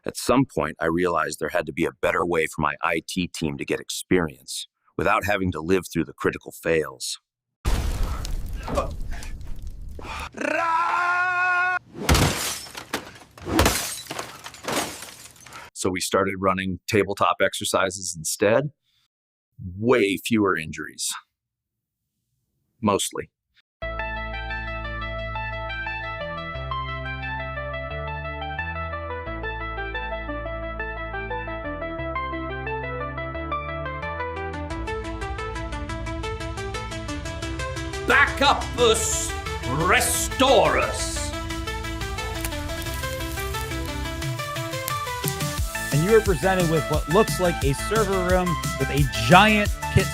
At some point, I realized there had to be a better way for my IT team to get experience without having to live through the critical fails. So we started running tabletop exercises instead. Way fewer injuries. Mostly. Back up us, restore us. And you are presented with what looks like a server room with a giant pit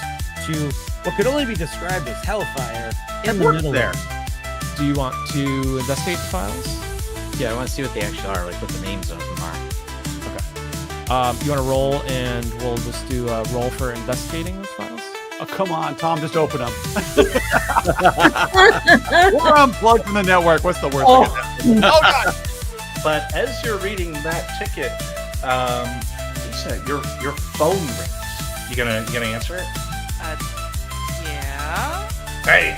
to what could only be described as hellfire in the middle there. of Do you want to investigate the files? Yeah, I want to see what they actually are, like what the names of them are. Okay. You want to roll, and we'll just do a roll for investigating those files? Oh, come on, Tom, just open them. We're unplugged from the network. What's the worst thing? Oh, God. But as you're reading that ticket, Lisa, your phone rings. You gonna answer it? Yeah. Hey,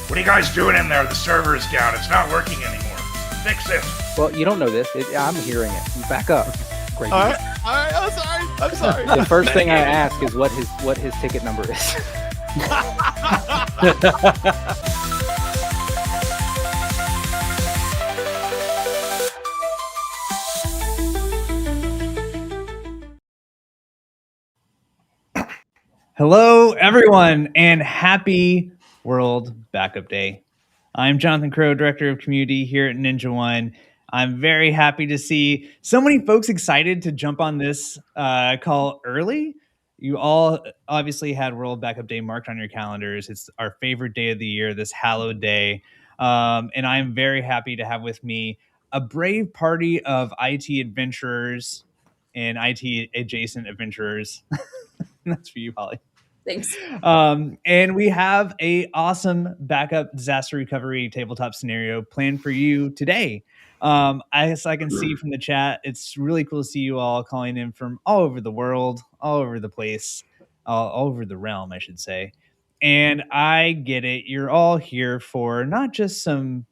what are you guys doing in there? The server's down. It's not working anymore. Fix it. Well, you don't know this. I'm hearing it. Back up. Great. All right, I'm sorry. The first thing I ask is what his ticket number is. Hello, everyone, and happy World Backup Day. I'm Jonathan Crow, Director of Community here at Ninja One. I'm very happy to see so many folks excited to jump on this call early. You all obviously had World Backup Day marked on your calendars. It's our favorite day of the year, this hallowed day. And I'm very happy to have with me a brave party of IT adventurers and IT adjacent adventurers. That's for you, Holly. Thanks. And we have a awesome backup disaster recovery tabletop scenario planned for you today. As I can see from the chat, it's really cool to see you all calling in from all over the world, all over the place, all over the realm, I should say. And I get it. You're all here for not just some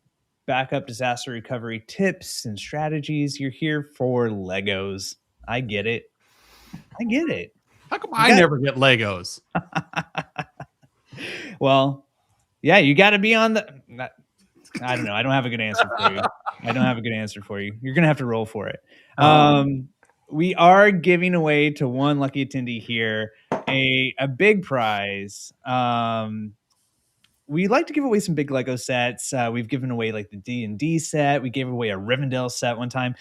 backup disaster recovery tips and strategies. You're here for Legos. I get it. How come I never get Legos? Well, yeah, you got to be on the... I don't know. I don't have a good answer for you. You're going to have to roll for it. We are giving away to one lucky attendee here a big prize. We like to give away some big Lego sets. We've given away like the D&D set. We gave away a Rivendell set one time.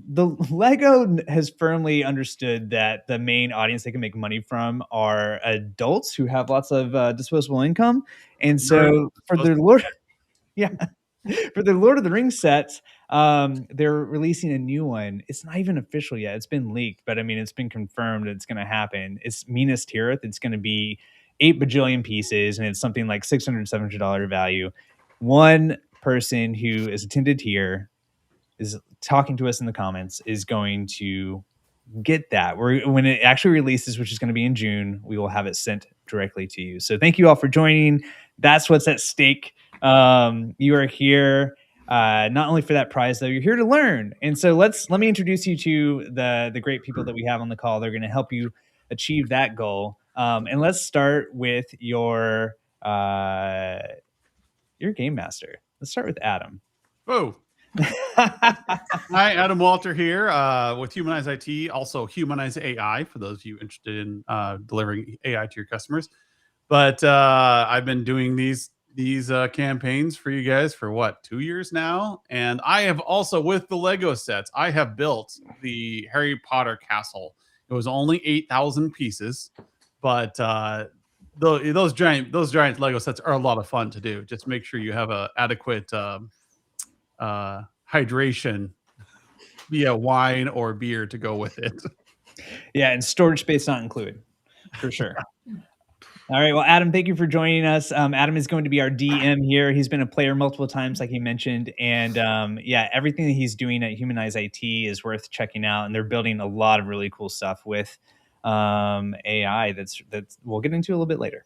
The Lego has firmly understood that the main audience they can make money from are adults who have lots of disposable income. And so for their Lord of the Rings sets, they're releasing a new one. It's not even official yet. It's been leaked, but I mean, it's been confirmed that it's going to happen. It's Minas Tirith. It's going to be 8 bajillion pieces, and it's something like $600, $700 value. One person who is attended here is talking to us in the comments is going to get that. When it actually releases, which is going to be in June, we will have it sent directly to you. So thank you all for joining. That's what's at stake. You are here not only for that prize, though, you're here to learn. And so let me introduce you to the great people that we have on the call. They're going to help you achieve that goal. And let's start with your game master. Let's start with Adam. Whoa. Hi, Adam Walter here with Humanize IT, also Humanize AI for those of you interested in delivering AI to your customers. But I've been doing these campaigns for you guys for what, 2 years now? And I have also, with the Lego sets, I have built the Harry Potter castle. It was only 8,000 pieces, but those giant Lego sets are a lot of fun to do. Just make sure you have a adequate hydration via wine or beer to go with it. Yeah, and storage space not included, for sure. All right. Well, Adam, thank you for joining us. Adam is going to be our DM here. He's been a player multiple times, like he mentioned. And yeah, everything that he's doing at Humanize IT is worth checking out. And they're building a lot of really cool stuff with AI that's we'll get into a little bit later.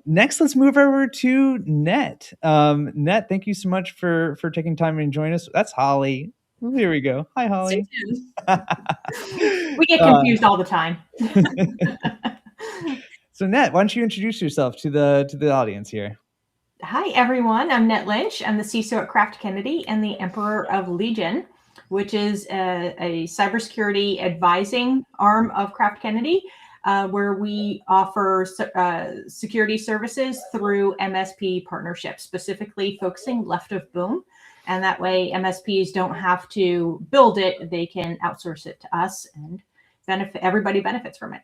Next, let's move over to Net. Net, thank you so much for taking time and joining us. That's Holly. Here we go. Hi, Holly. We get confused all the time. So, Net, why don't you introduce yourself to the audience here? Hi, everyone. I'm Net Lynch. I'm the CISO at Kraft Kennedy and the Emperor of Legion, which is a cybersecurity advising arm of Kraft Kennedy, where we offer security services through MSP partnerships, specifically focusing left of boom. And that way, MSPs don't have to build it. They can outsource it to us, and everybody benefits from it.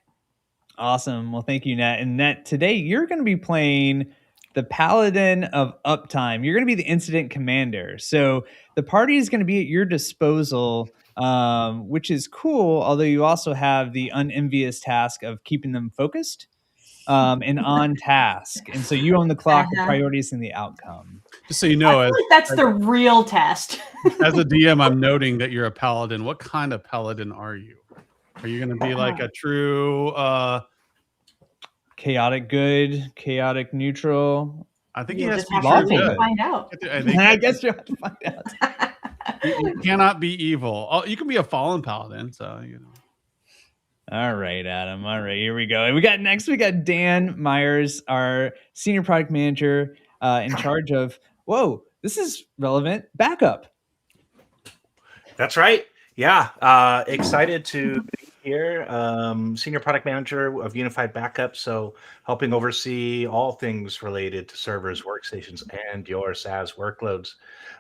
Awesome. Well, thank you, Net. And Net, today you're going to be playing the Paladin of Uptime. You're going to be the incident commander. So the party is going to be at your disposal, which is cool, although you also have the unenvious task of keeping them focused and on task. And so you own the clock, the priorities, and the outcome. Just so you know, I feel like that's the real test. As a DM, I'm noting that you're a paladin. What kind of paladin are you? Are you going to be like a true chaotic good, chaotic neutral? I think you he has just to have be to find out. I guess you have to find out. You cannot be evil. Oh, you can be a fallen paladin, so you know. All right, Adam. All right, here we go. And we got Dan Myers, our senior product manager, in charge of. Whoa, this is relevant. Backup. That's right. Yeah, excited to be here. Senior product manager of Unified Backup, so helping oversee all things related to servers, workstations, and your SaaS workloads.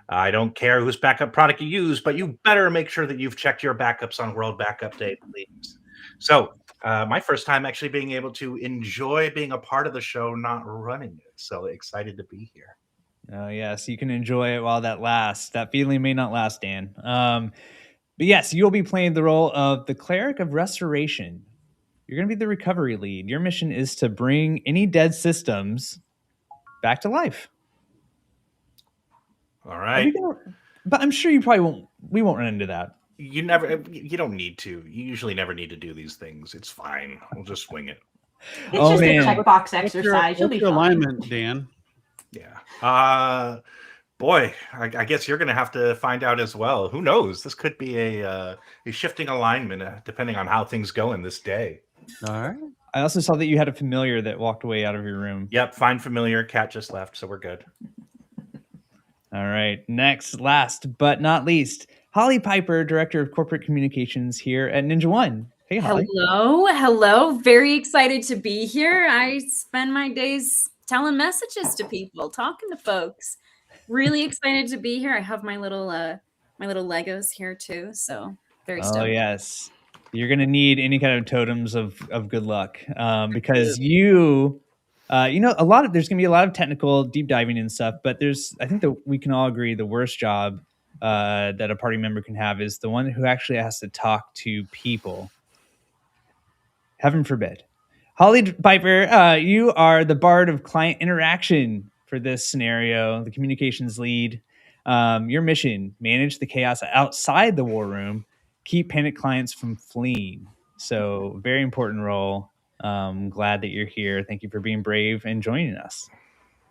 I don't care whose backup product you use, but you better make sure that you've checked your backups on World Backup Day, please. So my first time actually being able to enjoy being a part of the show, not running it. So excited to be here. Oh, yes, you can enjoy it while that lasts. That feeling may not last, Dan. But yes, you'll be playing the role of the Cleric of Restoration. You're going to be the recovery lead. Your mission is to bring any dead systems back to life. All right. But I'm sure we won't run into that. You don't need to. You usually never need to do these things. It's fine. We'll just swing it. It's just a checkbox exercise. What's your alignment, Dan? Yeah. Boy, I guess you're going to have to find out as well. Who knows? This could be a shifting alignment depending on how things go in this day. All right. I also saw that you had a familiar that walked away out of your room. Yep, fine familiar. Cat just left, so we're good. All right. Next, last but not least, Holly Piper, Director of Corporate Communications here at Ninja One. Hey, Holly. Hello. Very excited to be here. I spend my days telling messages to people, talking to folks. Really excited to be here. I have my little Legos here too, so very stoked. Oh yes, you're gonna need any kind of totems of good luck because there's gonna be a lot of technical deep diving and stuff. But I think that we can all agree the worst job that a party member can have is the one who actually has to talk to people. Heaven forbid. Holly Piper, you are the bard of client interaction for this scenario, the communications lead. Your mission, manage the chaos outside the war room, keep panicked clients from fleeing. So very important role. Glad that you're here. Thank you for being brave and joining us.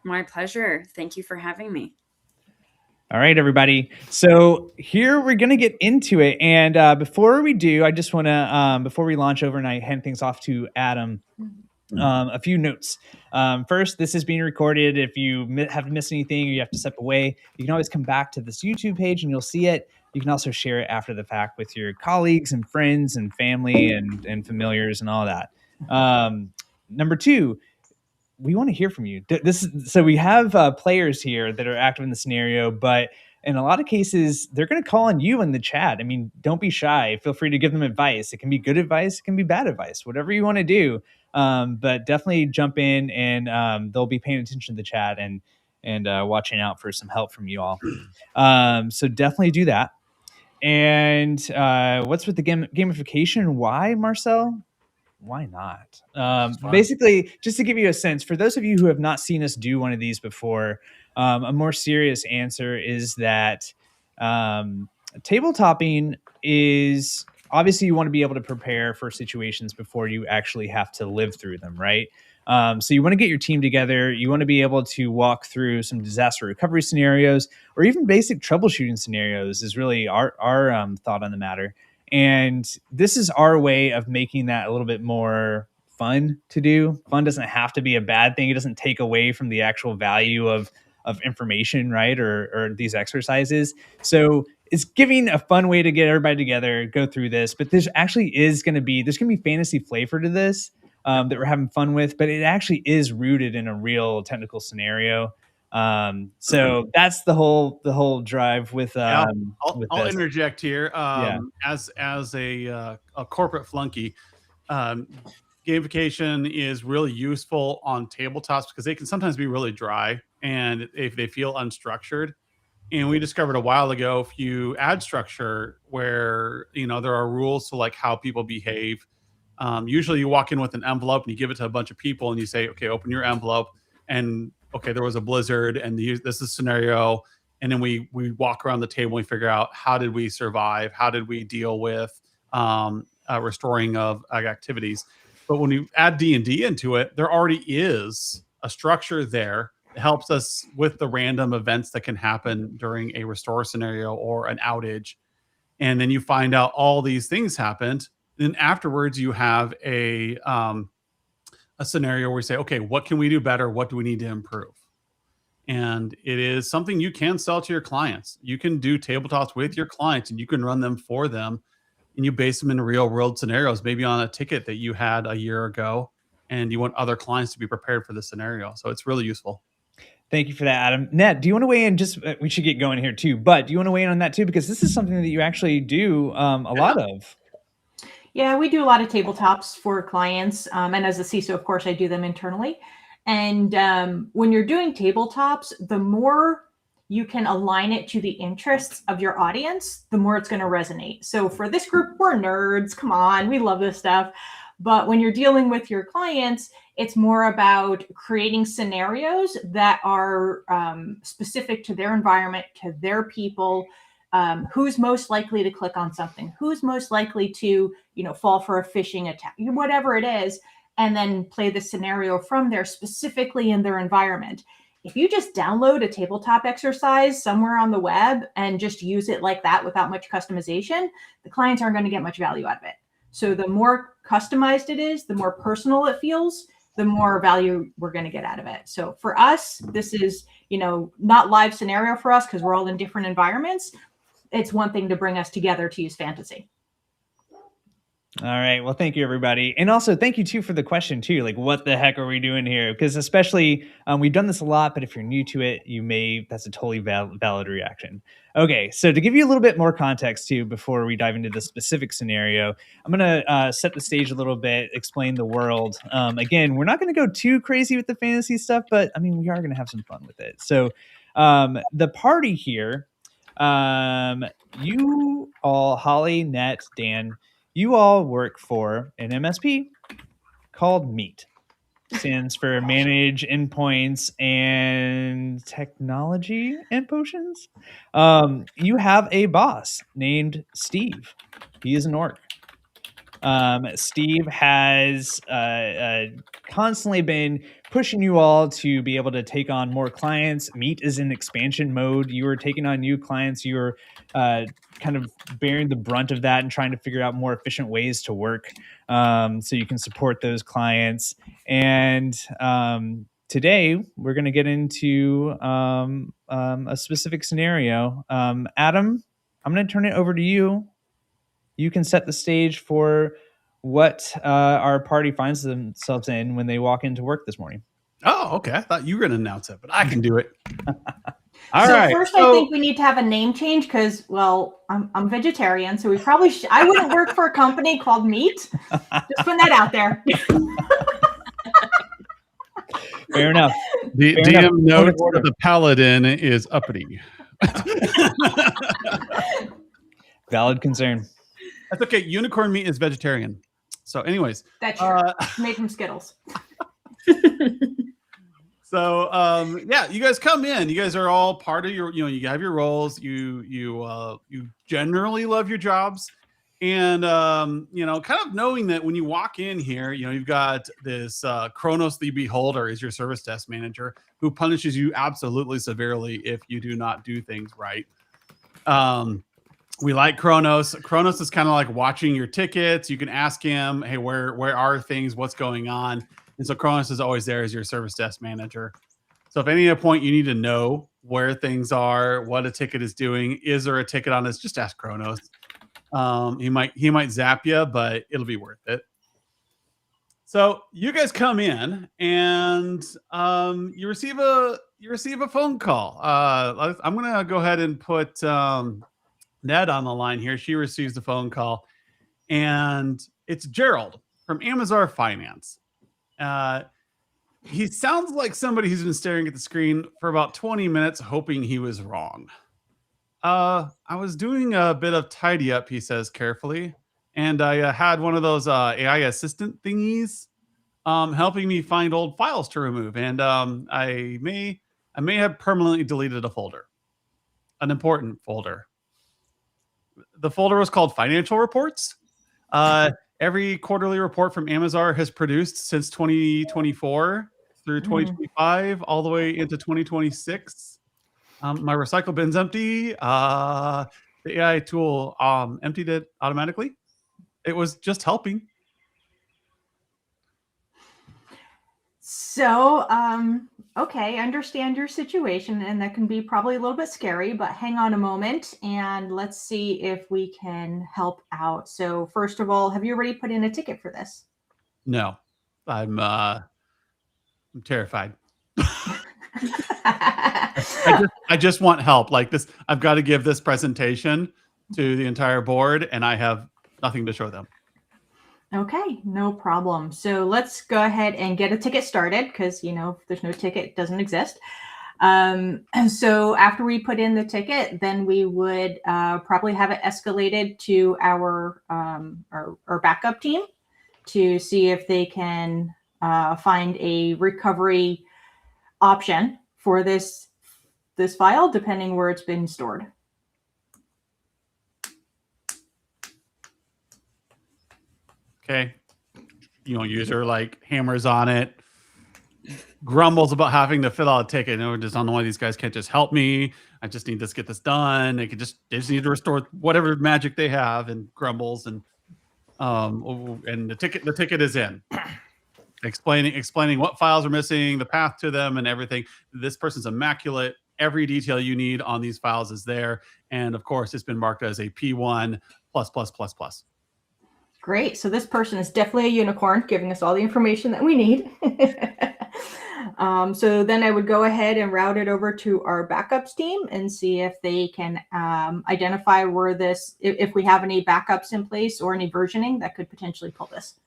My pleasure. Thank you for having me. All right, everybody. So here we're going to get into it. And before we do, I just want to, before we launch over and I hand things off to Adam, a few notes. First, this is being recorded. If you have missed anything or you have to step away, you can always come back to this YouTube page and you'll see it. You can also share it after the fact with your colleagues and friends and family and familiars and all that. Number two, we want to hear from you. So we have players here that are active in the scenario, but in a lot of cases, they're going to call on you in the chat. I mean, don't be shy. Feel free to give them advice. It can be good advice. It can be bad advice, whatever you want to do. But definitely jump in and they'll be paying attention to the chat and watching out for some help from you all. So definitely do that. And what's with the gamification? Why, Marcel? why not? Basically, just to give you a sense, for those of you who have not seen us do one of these before, a more serious answer is that tabletopping is obviously you want to be able to prepare for situations before you actually have to live through them, right? So you want to get your team together. You want to be able to walk through some disaster recovery scenarios or even basic troubleshooting scenarios is really our thought on the matter. And this is our way of making that a little bit more fun to do. Fun doesn't have to be a bad thing. It doesn't take away from the actual value of information, right? Or these exercises. So it's giving a fun way to get everybody together, go through this. But there's going to be fantasy flavor to this that we're having fun with. But it actually is rooted in a real technical scenario. So that's the whole drive with. I'll interject here. As a corporate flunky, gamification is really useful on tabletops because they can sometimes be really dry and if they feel unstructured. And we discovered a while ago, if you add structure where there are rules to like how people behave. Usually you walk in with an envelope and you give it to a bunch of people and you say, okay, open your envelope and okay, there was a blizzard and this is a scenario. And then we walk around the table and we figure out how did we survive? How did we deal with restoring of activities? But when you add D&D into it, there already is a structure there that helps us with the random events that can happen during a restore scenario or an outage. And then you find out all these things happened. Then afterwards you have a scenario where we say, okay, what can we do better? What do we need to improve? And it is something you can sell to your clients. You can do tabletops with your clients and you can run them for them and you base them in real world scenarios, maybe on a ticket that you had a year ago and you want other clients to be prepared for the scenario. So it's really useful. Thank you for that, Adam. Ned, do you want to weigh in? We should get going here too, but do you want to weigh in on that too? Because this is something that you actually do a lot of. Yeah, we do a lot of tabletops for clients. And as a CISO, of course, I do them internally. And when you're doing tabletops, the more you can align it to the interests of your audience, the more it's going to resonate. So for this group, we're nerds. Come on, we love this stuff. But when you're dealing with your clients, it's more about creating scenarios that are specific to their environment, to their people. Who's most likely to click on something? Who's most likely to, fall for a phishing attack? Whatever it is, and then play the scenario from there specifically in their environment. If you just download a tabletop exercise somewhere on the web and just use it like that without much customization, the clients aren't going to get much value out of it. So the more customized it is, the more personal it feels, the more value we're going to get out of it. So for us, this is, not live scenario for us because we're all in different environments. It's one thing to bring us together to use fantasy. All right. Well, thank you, everybody. And also thank you too for the question too. Like, what the heck are we doing here? Because especially we've done this a lot, but if you're new to it, that's a totally valid reaction. Okay. So to give you a little bit more context too, before we dive into the specific scenario, I'm going to set the stage a little bit, explain the world. Again, we're not going to go too crazy with the fantasy stuff, but we are going to have some fun with it. So the party here, you all, Holly, Net, Dan, you all work for an MSP called MEAT. Stands for Manage Endpoints and Technology and Potions. You have a boss named Steve. He is an orc. Steve has constantly been pushing you all to be able to take on more clients. MEAT is in expansion mode. You are taking on new clients. You are kind of bearing the brunt of that and trying to figure out more efficient ways to work so you can support those clients. And today we're going to get into a specific scenario. Adam, I'm going to turn it over to you. You can set the stage for what our party finds themselves in when they walk into work this morning. Oh, okay. I thought you were going to announce it, but I can do it. All right. First, I think we need to have a name change because, I'm vegetarian, so we probably I wouldn't work for a company called MEAT. Just putting that out there. Fair enough. The DM notes that the paladin is uppity. Valid concern. That's okay. Unicorn meat is vegetarian. So, anyways, That's true. Made from Skittles. So yeah, you guys come in. You guys are all part of your, you have your roles. You generally love your jobs, and kind of knowing that when you walk in here, you've got this Kronos the Beholder is your service desk manager who punishes you absolutely severely if you do not do things right. We like Kronos. Kronos is kind of like watching your tickets. You can ask him, hey, where are things? What's going on? And so Kronos is always there as your service desk manager. So if at any point you need to know where things are, what a ticket is doing, is there a ticket on this, just ask Kronos. He might zap you, but it'll be worth it. So you guys come in and you receive a phone call. I'm gonna go ahead and put Ned on the line here. She receives the phone call, and it's Gerald from Amazon Finance. He sounds like somebody who's been staring at the screen for about 20 minutes, hoping he was wrong. I was doing a bit of tidy up, he says carefully, and I had one of those AI assistant thingies helping me find old files to remove, and I may have permanently deleted a folder, an important folder. The folder was called Financial Reports. Every quarterly report from Amazon has produced since 2024 through 2025, all the way into 2026. My recycle bin's empty. The AI tool emptied it automatically. It was just helping. So, okay, I understand your situation, and that can be probably a little bit scary, but hang on a moment and let's see if we can help out. So first of all, have you already put in a ticket for this? No, I'm terrified. I just want help like this. I've got to give this presentation to the entire board, and I have nothing to show them. Okay, no problem. So let's go ahead and get a ticket started because, if there's no ticket, it doesn't exist. And so after we put in the ticket, then we would probably have it escalated to our backup team to see if they can find a recovery option for this file, depending where it's been stored. Okay. User like hammers on it, grumbles about having to fill out a ticket. Just don't know why these guys can't just help me. I just need to get this done. They just need to restore whatever magic they have, and grumbles and the ticket is in. Explaining what files are missing, the path to them, and everything. This person's immaculate. Every detail you need on these files is there, and of course, it's been marked as a P1 ++++. Great. So this person is definitely a unicorn, giving us all the information that we need. So then I would go ahead and route it over to our backups team and see if they can identify where if we have any backups in place or any versioning that could potentially pull this.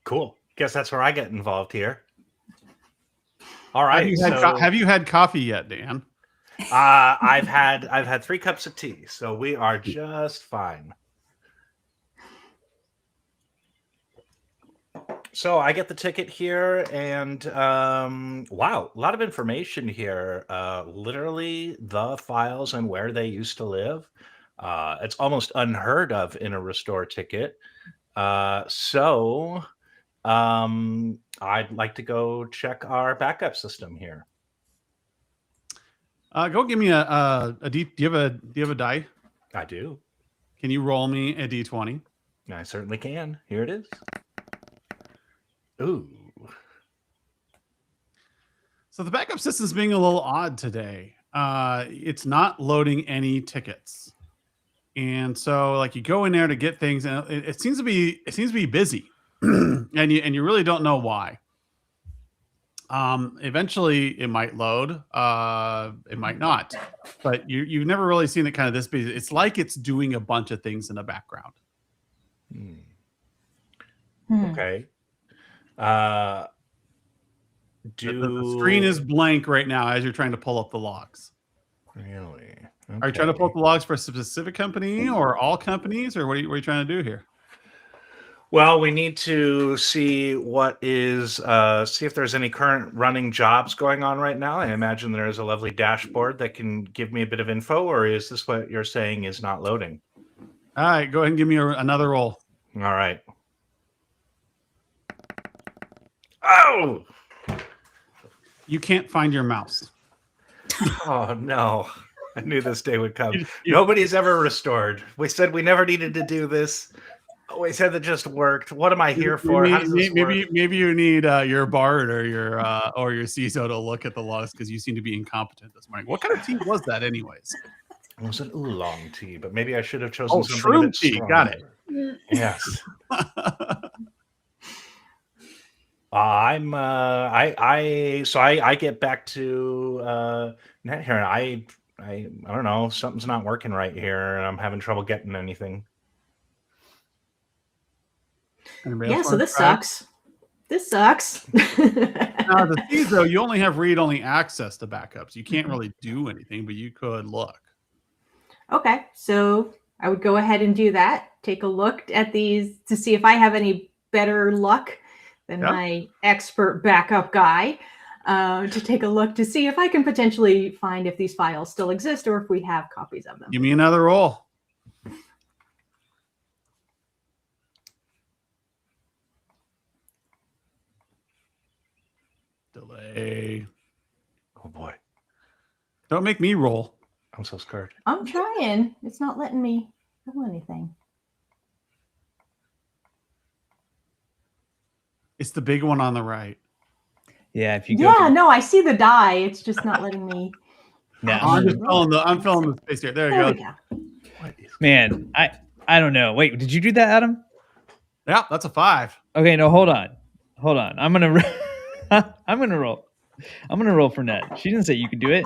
Cool. Guess that's where I get involved here. All right. Have you had coffee yet, Dan? I've had 3 cups of tea, so we are just fine. So I get the ticket here, and wow, a lot of information here. Literally the files and where they used to live. It's almost unheard of in a restore ticket. So I'd like to go check our backup system here. Go give me a D. Do you have a die? I do. Can you roll me a D20? I certainly can. Here it is. Ooh. So the backup system's being a little odd today. It's not loading any tickets, and so like you go in there to get things, and it seems to be busy, and you really don't know why. Eventually it might load, it might not, but you've never really seen it kind of this busy. It's like it's doing a bunch of things in the background. Okay. The screen is blank right now as you're trying to pull up the logs. Really? Are you trying to pull up the logs for a specific company or all companies, or what are you trying to do here? Well, we need to see what is, see if there's any current running jobs going on right now. I imagine there is a lovely dashboard that can give me a bit of info, or is this what you're saying is not loading? All right, go ahead and give me another roll. All right. Oh! You can't find your mouse. Oh, no. I knew this day would come. Nobody's ever restored. We said we never needed to do this. We said that just worked. What am I here for? How does this work? Maybe you need your bard or your CISO to look at the logs because you seem to be incompetent this morning. What kind of tea was that, anyways? It was an oolong tea, but maybe I should have chosen something a shroom bit tea. stronger. Got it. Yes. I get back to net here, and I don't know, something's not working right here, and I'm having trouble getting anything. Yeah, so this sucks. This sucks. The CISO, you only have read-only access to backups. You can't really do anything, but you could look. Okay, so I would go ahead and do that. Take a look at these to see if I have any better luck than my expert backup guy. To take a look to see if I can potentially find if these files still exist or if we have copies of them. Give me another roll. Delay. Oh boy. Don't make me roll. I'm so scared. I'm trying. It's not letting me do anything. It's the big one on the right. Yeah, if you go. Yeah, no, I see the die. It's just not letting me. No, I'm filling the space here. There you go. Man, I don't know. Wait, did you do that, Adam? Yeah, that's a 5. Okay, no, hold on. I'm gonna roll. I'm gonna roll for Ned. She didn't say you could do it.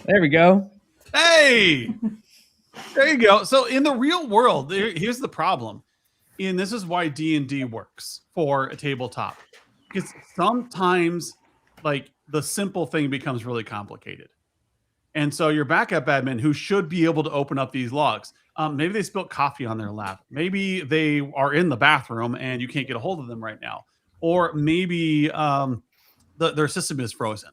There we go. Hey, there you go. So in the real world, here's the problem. And this is why D&D works for a tabletop. Because sometimes, like, the simple thing becomes really complicated. And so your backup admin, who should be able to open up these logs, maybe they spilled coffee on their lap. Maybe they are in the bathroom and you can't get a hold of them right now. Or maybe their system is frozen.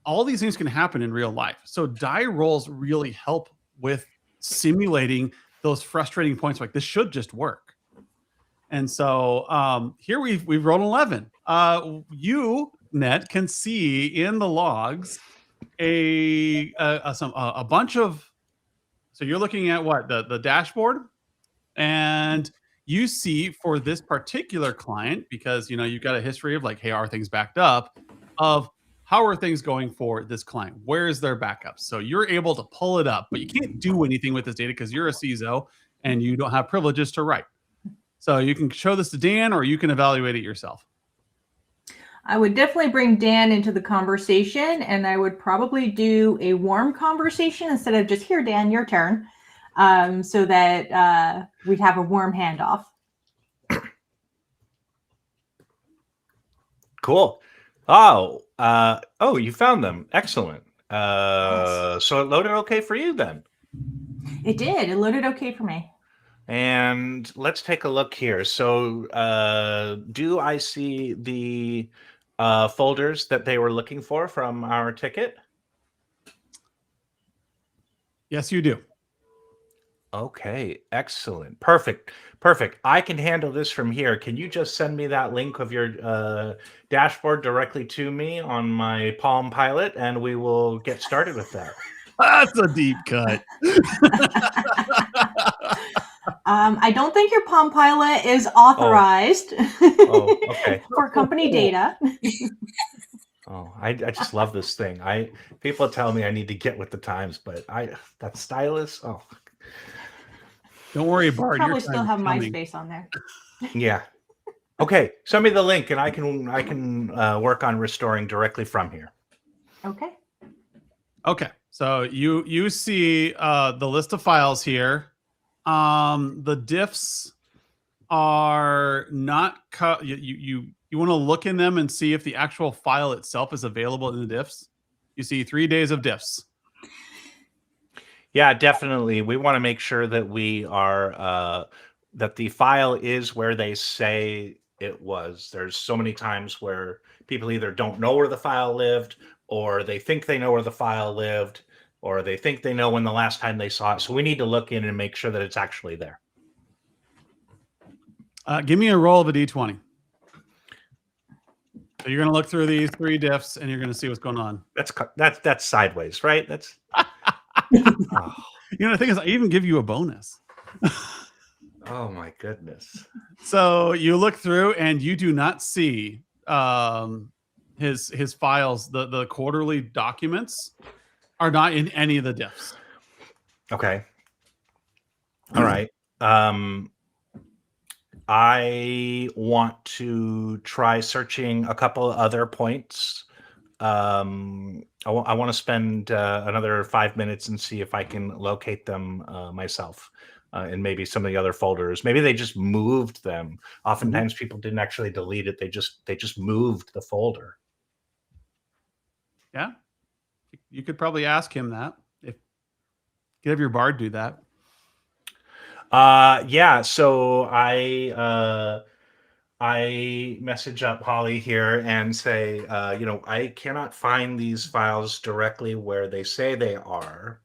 All these things can happen in real life. So die rolls really help with simulating those frustrating points like this should just work. And so here we've rolled 11. You, Net, can see in the logs a bunch of. So you're looking at what the dashboard, and you see for this particular client, because you've got a history of like, hey, are things backed up? Of how are things going for this client? Where is their backups? So you're able to pull it up, but you can't do anything with this data because you're a CISO and you don't have privileges to write. So you can show this to Dan, or you can evaluate it yourself. I would definitely bring Dan into the conversation, and I would probably do a warm conversation instead of just, here, Dan, your turn, so that we'd have a warm handoff. Cool. Oh, you found them. Excellent. Yes. So it loaded okay for you then? It did. It loaded okay for me. And let's take a look here. So do I see the folders that they were looking for from our ticket? Yes, you do. Okay, excellent. Perfect. I can handle this from here. Can you just send me that link of your dashboard directly to me on my Palm Pilot, and we will get started with that. That's a deep cut. I don't think your Palm Pilot is authorized okay. for company data. I just love this thing. People tell me I need to get with the times, but that stylus. Oh, don't worry, Bart. Probably still have MySpace on there. Yeah. Okay, send me the link, and I can work on restoring directly from here. Okay. Okay. So you see the list of files here. The diffs are not you want to look in them and see if the actual file itself is available in the diffs. You see 3 days of diffs. Yeah, definitely. We want to make sure that we are that the file is where they say it was. There's so many times where people either don't know where the file lived, or they think they know where the file lived, or they think they know when the last time they saw it. So we need to look in and make sure that it's actually there. Give me a roll of a d20. So you're going to look through these 3 diffs and you're going to see what's going on. That's sideways, right? That's oh. You know, the thing is, I even give you a bonus. Oh my goodness. So you look through and you do not see his files. The quarterly documents are not in any of the diffs. Okay. All right. I want to try searching a couple other points. I want to spend another 5 minutes and see if I can locate them myself in maybe some of the other folders. Maybe they just moved them. Oftentimes people didn't actually delete it. They just moved the folder. Yeah. You could probably ask him that. If you have your bard do that. Yeah, so I message up Holly here and say, you know, I cannot find these files directly where they say they are.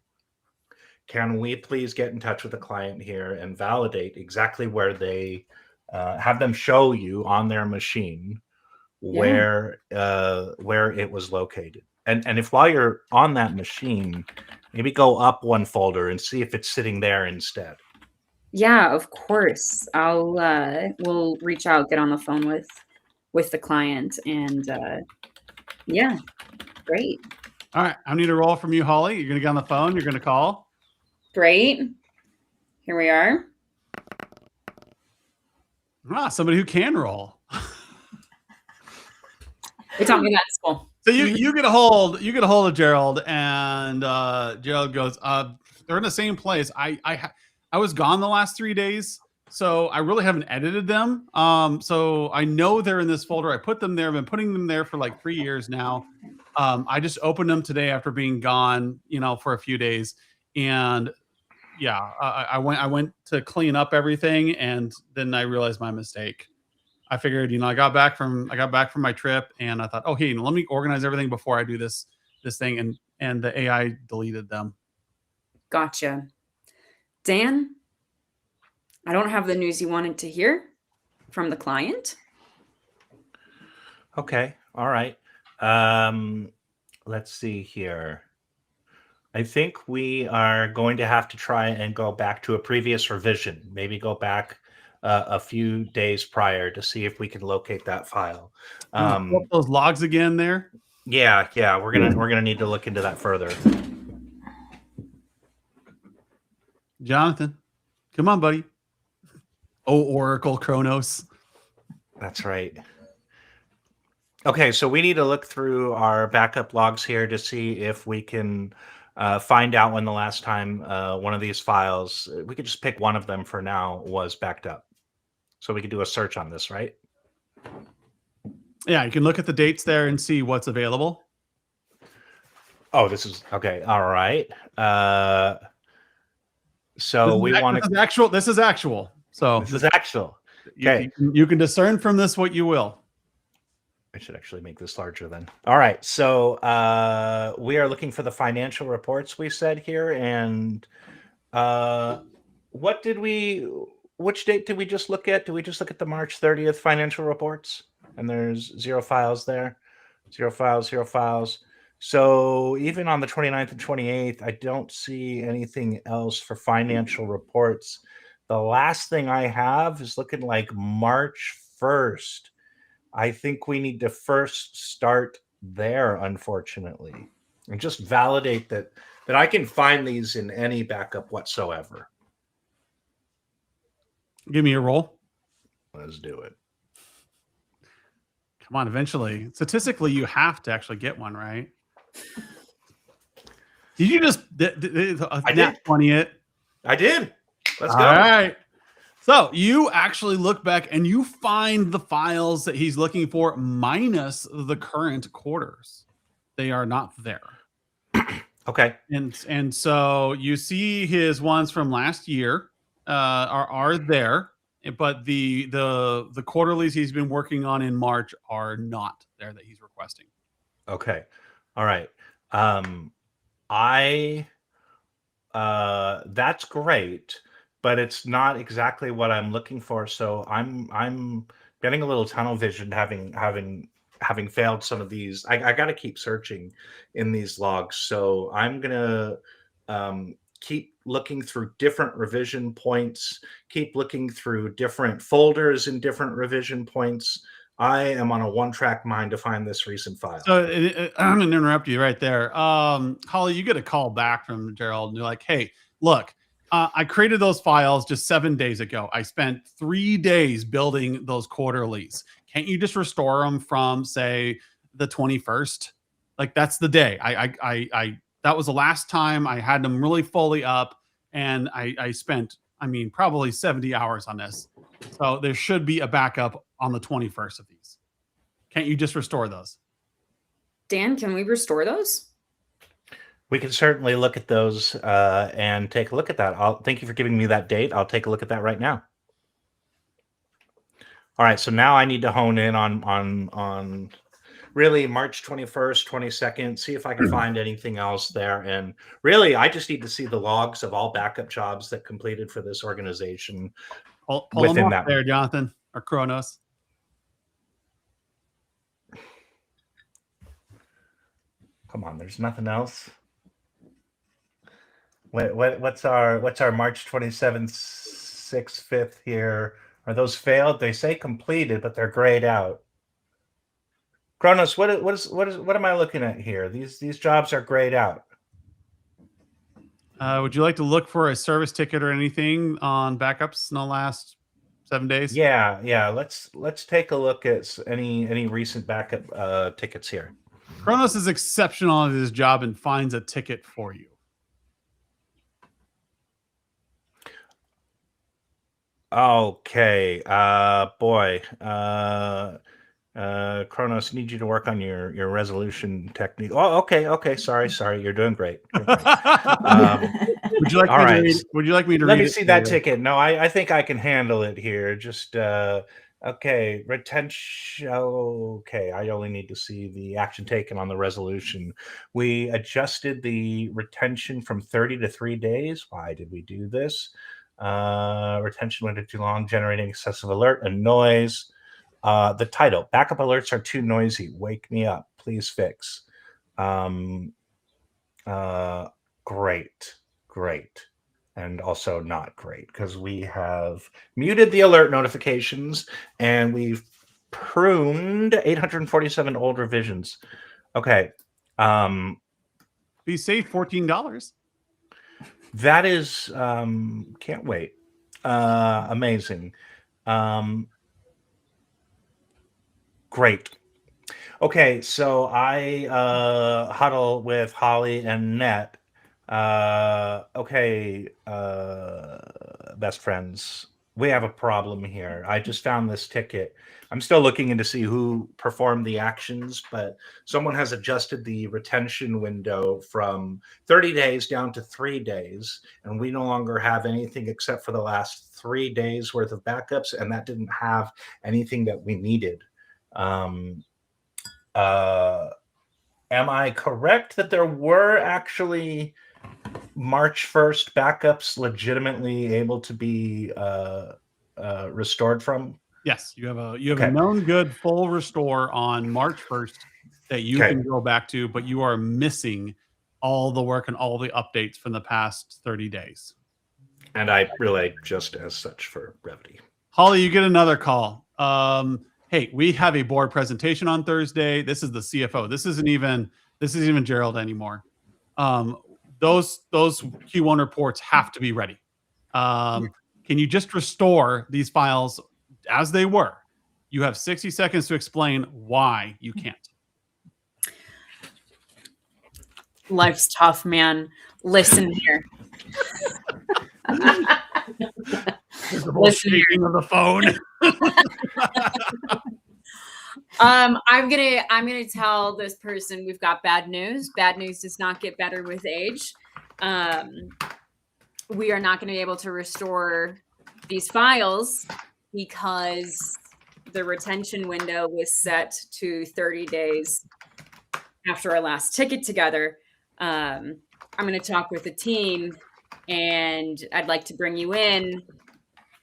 Can we please get in touch with the client here and validate exactly where they have them show you on their machine where it was located? And if while you're on that machine, maybe go up one folder and see if it's sitting there instead. Yeah, of course. We'll reach out, get on the phone with the client, and yeah, great. All right, I need a roll from you, Holly. You're gonna get on the phone. You're gonna call. Great. Here we are. Somebody who can roll. They taught me that in school. So you get a hold of Gerald, and Gerald goes, they're in the same place. I was gone the last 3 days, so I really haven't edited them. So I know they're in this folder. I put them there. I've been putting them there for like 3 years now. I just opened them today after being gone, you know, for a few days. And yeah, I went to clean up everything, and then I realized my mistake. I figured, you know, I got back from my trip, and I thought, oh, hey, let me organize everything before I do this thing, and the AI deleted them. Gotcha. Dan, I don't have the news you wanted to hear from the client. Okay. All right. Let's see here. I think we are going to have to try and go back to a previous revision. Maybe go back a few days prior to see if we can locate that file. Put those logs again there. Yeah. We're gonna need to look into that further. Jonathan, come on, buddy. Oh, Oracle Kronos. That's right. Okay, so we need to look through our backup logs here to see if we can find out when the last time one of these files, we could just pick one of them for now, was backed up. So we could do a search on this, right? Yeah, you can look at the dates there and see what's available. Oh, this is okay. All right. So we want to. This is actual. So this is actual. Okay. You can discern from this what you will. I should actually make this larger then. All right. So we are looking for the financial reports we said here. And which date did we just look at? Did we just look at the March 30th financial reports? And there's 0 files there. 0 files, 0 files. So even on the 29th and 28th, I don't see anything else for financial reports. The last thing I have is looking like March 1st. I think we need to first start there, unfortunately, and just validate that I can find these in any backup whatsoever. Give me a roll. Let's do it. Come on, eventually. Statistically, you have to actually get one, right? Did you just I did 20 it? I did. Let's go. All right. So you actually look back and you find the files that he's looking for minus the current quarters. They are not there. Okay. And so you see his ones from last year are there, but the quarterlies he's been working on in March are not there that he's requesting. Okay. All right. That's great, but it's not exactly what I'm looking for. So I'm getting a little tunnel vision having failed some of these. I got to keep searching in these logs. So I'm gonna keep looking through different revision points, keep looking through different folders in different revision points. I am on a one-track mind to find this recent file. So I'm going to interrupt you right there. Holly, you get a call back from Gerald, and you're like, hey, look, I created those files just 7 days ago. I spent 3 days building those quarterlies. Can't you just restore them from, say, the 21st? Like, that's the day. That was the last time I had them really fully up, and I spent, probably 70 hours on this. So there should be a backup on the 21st of these. Can't you just restore those? Dan, can we restore those? We can certainly look at those and take a look at that. Thank you for giving me that date. I'll take a look at that right now. All right, so now I need to hone in on really March 21st, 22nd, see if I can find anything else there. And really, I just need to see the logs of all backup jobs that completed for this organization. Pull them up there, Jonathan, or Kronos. Come on, there's nothing else. What's our March 27th, 6th, 5th here? Are those failed? They say completed, but they're grayed out. Kronos, what am I looking at here? These jobs are grayed out. Would you like to look for a service ticket or anything on backups in the last 7 days? Yeah. Let's take a look at any recent backup tickets here. Kronos is exceptional at his job and finds a ticket for you. Okay, boy. Kronos, need you to work on your resolution technique. Oh, okay. Sorry. You're doing great. Would you like me to read? Would you like me to read? Let me see that ticket. No, I think I can handle it here. Just okay. Retention. Okay, I only need to see the action taken on the resolution. We adjusted the retention from 30 to 3 days. Why did we do this? Retention went too long, generating excessive alert and noise. The title, backup alerts are too noisy. Wake me up, please fix. Great. And also not great, because we have muted the alert notifications and we've pruned 847 old revisions. Okay. You saved $14. That is can't wait. Amazing. Great. Okay, so I huddle with Holly and Net. Okay, best friends, we have a problem here. I just found this ticket. I'm still looking in to see who performed the actions, but someone has adjusted the retention window from 30 days down to 3 days, and we no longer have anything except for the last 3 days worth of backups, and that didn't have anything that we needed. Am I correct that there were actually March 1st backups legitimately able to be restored from? Yes, you have a known good full restore on March 1st that you can go back to, but you are missing all the work and all the updates from the past 30 days. And I relay just as such for brevity. Holly, you get another call. Hey, we have a board presentation on Thursday. This is the CFO. This isn't even Gerald anymore. Those Q1 reports have to be ready. Can you just restore these files as they were? You have 60 seconds to explain why you can't. Life's tough, man. Listen here. The whole shaking of the phone. I'm gonna tell this person we've got bad news. Bad news does not get better with age. We are not going to be able to restore these files because the retention window was set to 30 days after our last ticket together. I'm going to talk with the team, and I'd like to bring you in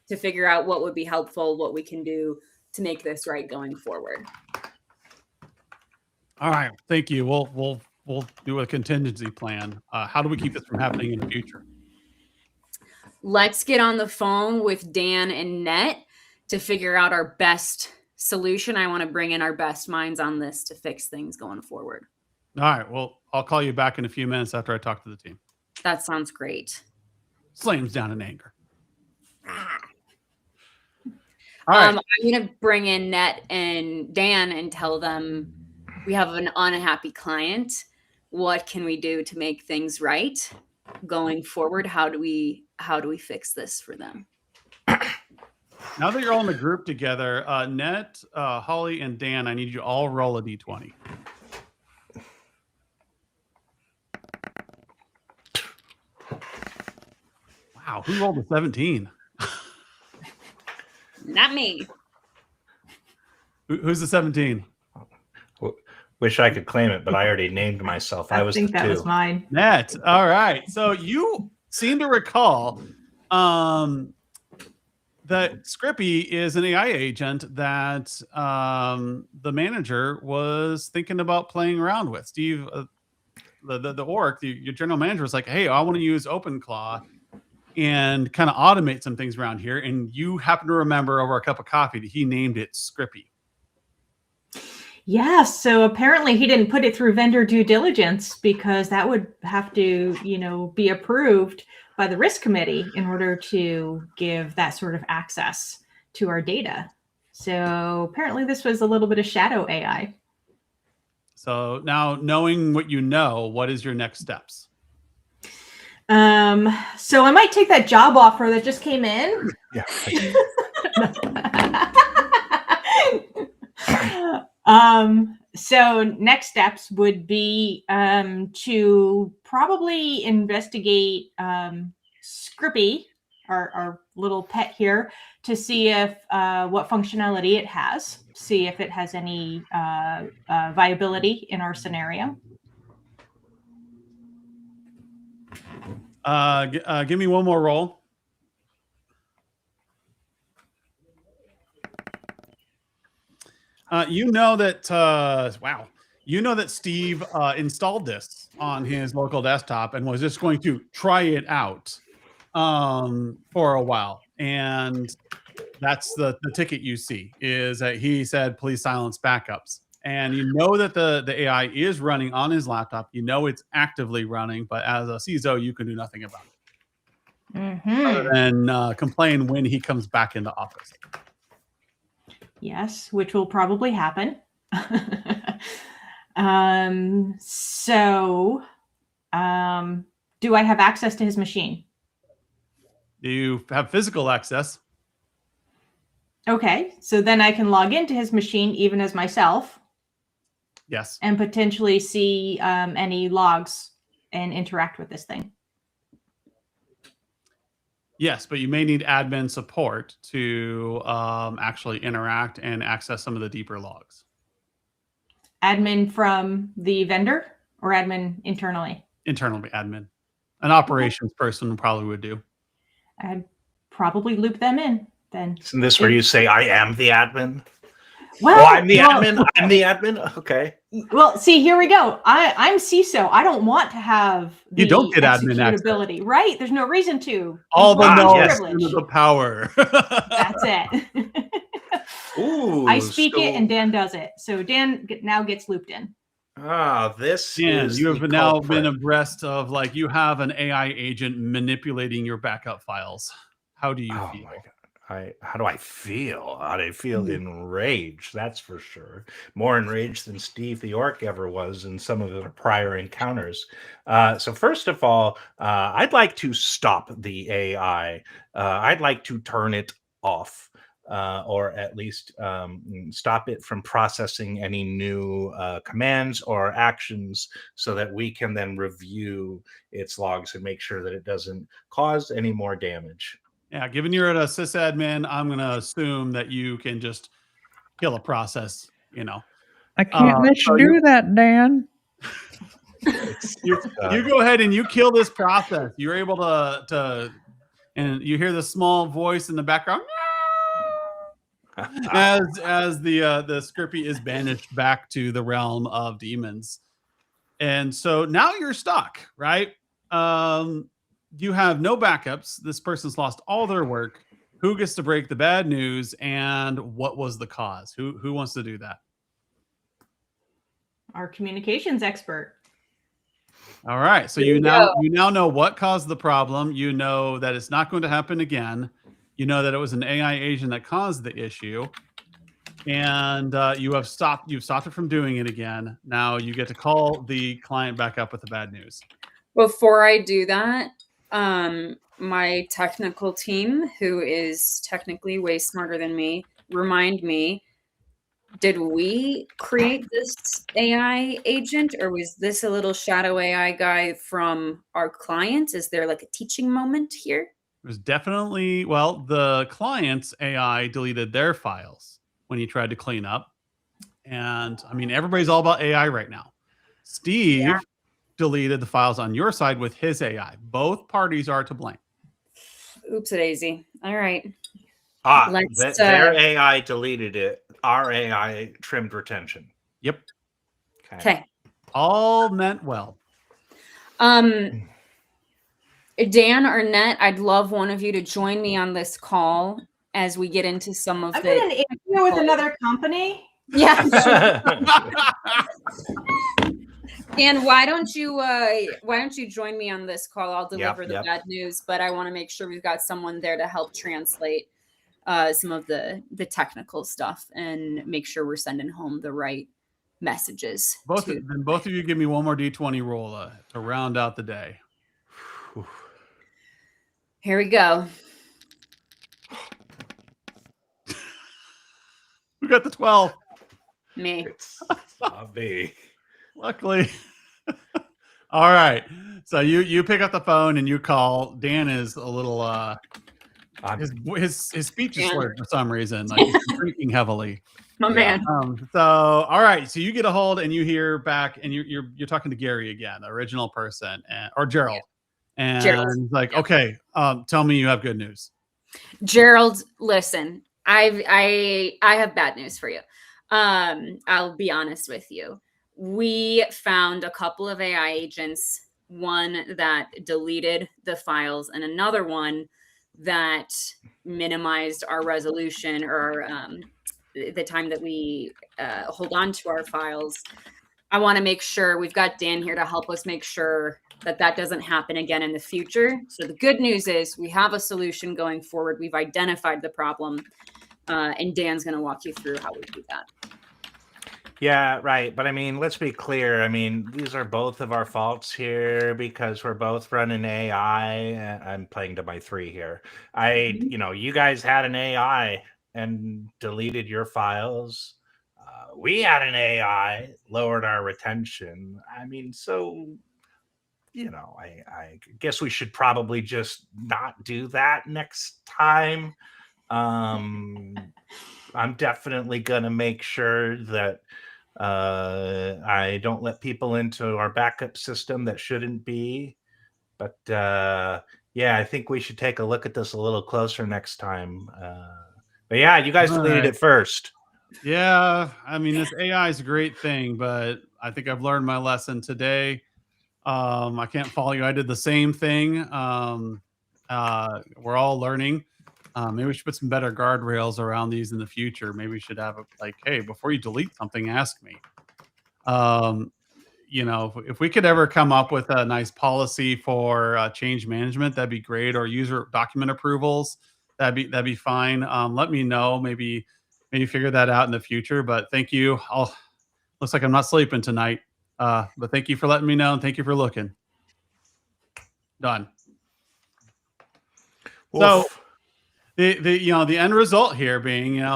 to figure out what would be helpful, what we can do to make this right going forward. All right, thank you. We'll do a contingency plan. How do we keep this from happening in the future? Let's get on the phone with Dan and Net to figure out our best solution. I want to bring in our best minds on this to fix things going forward. All right, well, I'll call you back in a few minutes after I talk to the team. That sounds great. Slams down in anger. All right. I'm going to bring in Net and Dan and tell them we have an unhappy client. What can we do to make things right going forward? How do we fix this for them? Now that you're all in the group together, Net, Holly, and Dan, I need you all roll a d20. Wow, who rolled a 17? Not me. Who's the 17? Wish I could claim it, but I already named myself. I was think the that 2. was mine. Net. All right. So you seem to recall that Scrippy is an AI agent that the manager was thinking about playing around with. Steve, the orc, your general manager was like, hey, I want to use OpenClaw and kind of automate some things around here. And you happen to remember over a cup of coffee that he named it Scrippy. Yeah, so apparently he didn't put it through vendor due diligence because that would have to, be approved by the risk committee in order to give that sort of access to our data. So apparently this was a little bit of shadow AI. So now knowing what you know, what is your next steps? So I might take that job offer that just came in. Yeah. So next steps would be to probably investigate Scrippy, our little pet here, to see if what functionality it has, see if it has any viability in our scenario. Give me one more roll. You know that Steve installed this on his local desktop and was just going to try it out for a while. And that's the ticket you see, is that he said, please silence backups. And you know that the AI is running on his laptop. You know it's actively running, but as a CISO, you can do nothing about it. Mm-hmm. Other than complain when he comes back into office. Yes, which will probably happen. Do I have access to his machine? Do you have physical access? Okay, so then I can log into his machine even as myself. Yes. And potentially see any logs and interact with this thing. Yes, but you may need admin support to actually interact and access some of the deeper logs. Admin from the vendor or admin internally? Internally, admin. An operations person probably would do. I'd probably loop them in then. Isn't this where you say, I am the admin? Well, I'm the admin. I'm the admin. Okay. Well, see, here we go. I'm CISO. I don't want to have you don't get admin ability, right? There's no reason to. All the knowledge, privilege. The power. That's it. Ooh, I speak it and Dan does it. So Dan now gets looped in. This Dan, is you have now been abreast of you have an AI agent manipulating your backup files. How do you feel? My God. How do I feel? I feel enraged, that's for sure. More enraged than Steve the Orc ever was in some of the prior encounters. So first of all, I'd like to stop the AI. I'd like to turn it off. or at least stop it from processing any new commands or actions, so that we can then review its logs and make sure that it doesn't cause any more damage. Yeah, given you're a sysadmin, I'm going to assume that you can just kill a process, I can't let you do that, Dan. You go ahead and you kill this process. You're able to and you hear the small voice in the background as the Scrippy is banished back to the realm of demons. And so now you're stuck, right? You have no backups. This person's lost all their work. Who gets to break the bad news, and what was the cause? Who wants to do that? Our communications expert. All right. So you now know what caused the problem. You know that it's not going to happen again. You know that it was an AI agent that caused the issue, and you've stopped it from doing it again. Now you get to call the client back up with the bad news. Before I do that, my technical team, who is technically way smarter than me, remind me, did we create this AI agent, or was this a little shadow AI guy from our client? Is there like a teaching moment here? It was definitely, the client's AI deleted their files when he tried to clean up. And I mean, everybody's all about AI right now. Steve deleted the files on your side with his AI. Both parties are to blame. Oops, a daisy. All right. Their AI deleted it. Our AI trimmed retention. Yep. Okay. All meant well. Dan or Net, I'd love one of you to join me on this call as we get into some of I've got an interview with another company. Yeah. Dan, why don't you join me on this call? I'll deliver the bad news, but I want to make sure we've got someone there to help translate some of the technical stuff and make sure we're sending home the right messages. Both of you give me one more D20 roll to round out the day. Here we go. Who got the 12? Me. It's not me. Luckily. All right. So you pick up the phone and you call. Dan is a little his speech is slurred for some reason. Like he's drinking heavily. My man. So all right. So you get a hold and you hear back, and you're talking to Gary again, the original person, or Gerald. And he's like, okay, tell me you have good news. Gerald, listen, I have bad news for you. I'll be honest with you. We found a couple of AI agents, one that deleted the files and another one that minimized our resolution or the time that we hold on to our files. I want to make sure we've got Dan here to help us make sure that doesn't happen again in the future. So the good news is we have a solution going forward. We've identified the problem, and Dan's going to walk you through how we do that. Yeah, right. But I mean, let's be clear. I mean, these are both of our faults here because we're both running AI. I'm playing to my 3 here. You guys had an AI and deleted your files. We had an AI, lowered our retention. I mean, so, I guess we should probably just not do that next time. I'm definitely going to make sure that I don't let people into our backup system that shouldn't be. But I think we should take a look at this a little closer next time. But yeah, you guys deleted it first. Yeah, I mean, this AI is a great thing, but I think I've learned my lesson today. I can't follow you. I did the same thing. We're all learning. Maybe we should put some better guardrails around these in the future. Maybe we should have hey, before you delete something, ask me. If we could ever come up with a nice policy for change management, that'd be great. Or user document approvals, that'd be fine. Let me know. Maybe figure that out in the future. But thank you. Looks like I'm not sleeping tonight. But thank you for letting me know, and thank you for looking. Done. Wolf. The end result here being, there's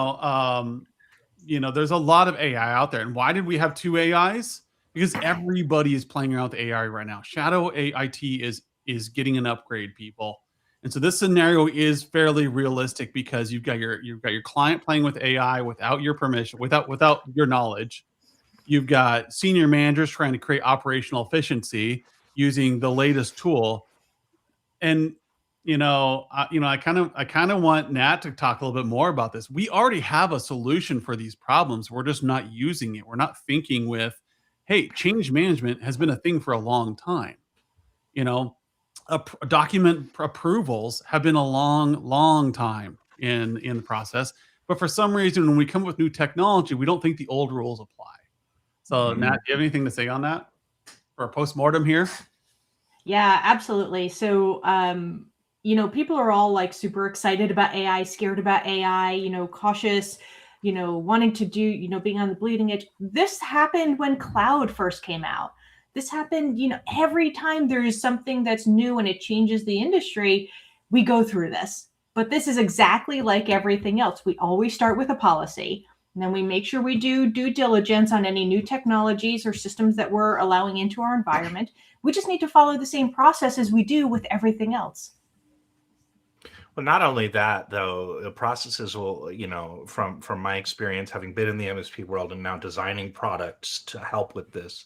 a lot of AI out there. And why did we have 2 AIs? Because everybody is playing around with AI right now. Shadow IT is getting an upgrade, people. And so this scenario is fairly realistic because you've got your client playing with AI without your permission, without your knowledge. You've got senior managers trying to create operational efficiency using the latest tool. And I kind of want Nat to talk a little bit more about this. We already have a solution for these problems. We're just not using it. We're not thinking with, hey, change management has been a thing for a long time. Document approvals have been a long time in the process. But for some reason, when we come up with new technology, we don't think the old rules apply. So, Nat, do you have anything to say on that for a postmortem here? Yeah, absolutely. So, people are all like super excited about AI, scared about AI, cautious, wanting to do, being on the bleeding edge. This happened when cloud first came out. This happened, every time there is something that's new and it changes the industry, we go through this. But this is exactly like everything else. We always start with a policy. And then we make sure we do due diligence on any new technologies or systems that we're allowing into our environment. We just need to follow the same process as we do with everything else. Well, not only that, though, the processes will, from my experience, having been in the MSP world and now designing products to help with this,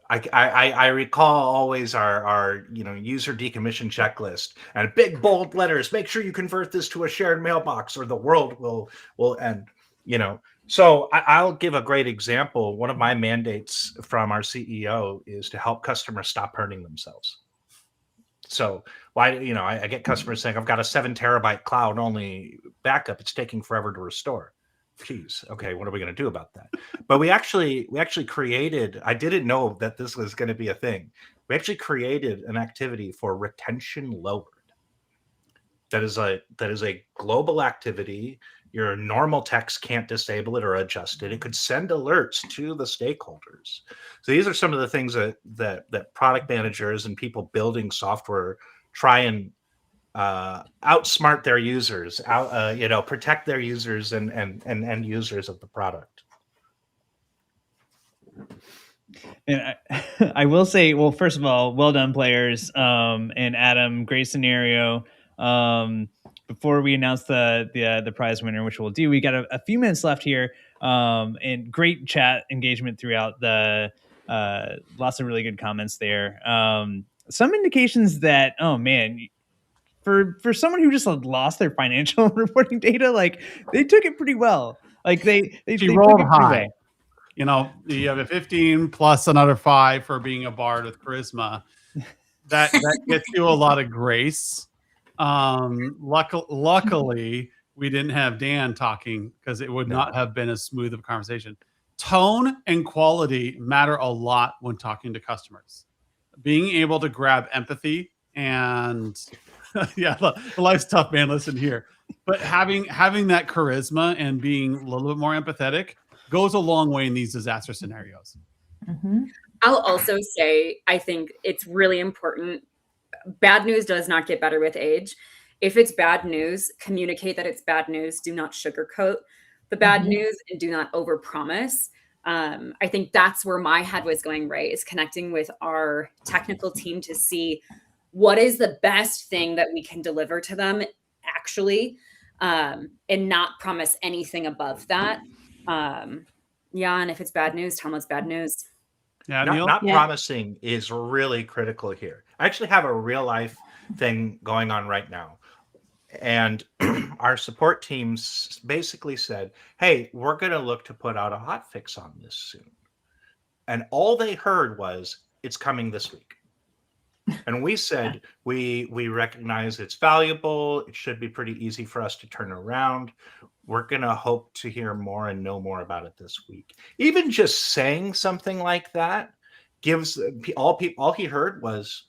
I recall always our user decommission checklist and big bold letters. Make sure you convert this to a shared mailbox, or the world will end. So I'll give a great example. One of my mandates from our CEO is to help customers stop hurting themselves. So I get customers saying, I've got a 7 terabyte cloud only backup. It's taking forever to restore. Geez, okay, what are we going to do about that? But we actually created, I didn't know that this was going to be a thing. We actually created an activity for retention lowered. That is a global activity. Your normal text can't disable it or adjust it. It could send alerts to the stakeholders. So these are some of the things that product managers and people building software try and outsmart their users, protect their users and end users of the product. And I will say, well, first of all, well done, players. And Adam, great scenario. Before we announce the prize winner, which we'll do, we got a few minutes left here. And great chat engagement throughout the lots of really good comments there. Some indications that, oh man, for someone who just lost their financial reporting data, like they took it pretty well. Like they rolled high. Well. You have a 15 plus another 5 for being a bard with charisma. That gets you a lot of grace. Luckily, we didn't have Dan talking because it would not have been as smooth of a conversation. Tone and quality matter a lot when talking to customers. Being able to grab empathy and yeah, life's tough, man. Listen here, but having that charisma and being a little bit more empathetic goes a long way in these disaster scenarios. Mm-hmm. I'll also say, I think it's really important. Bad news does not get better with age. If it's bad news, communicate that it's bad news. Do not sugarcoat the bad news and do not overpromise. I think that's where my head was going, right? Is connecting with our technical team to see what is the best thing that we can deliver to them actually, and not promise anything above that. And if it's bad news, tell them it's bad news. Yeah, not promising is really critical here. I actually have a real life thing going on right now. And our support teams basically said, hey, we're going to look to put out a hotfix on this soon. And all they heard was, it's coming this week. And we said, we recognize it's valuable. It should be pretty easy for us to turn around. We're going to hope to hear more and know more about it this week. Even just saying something like that gives all he heard was,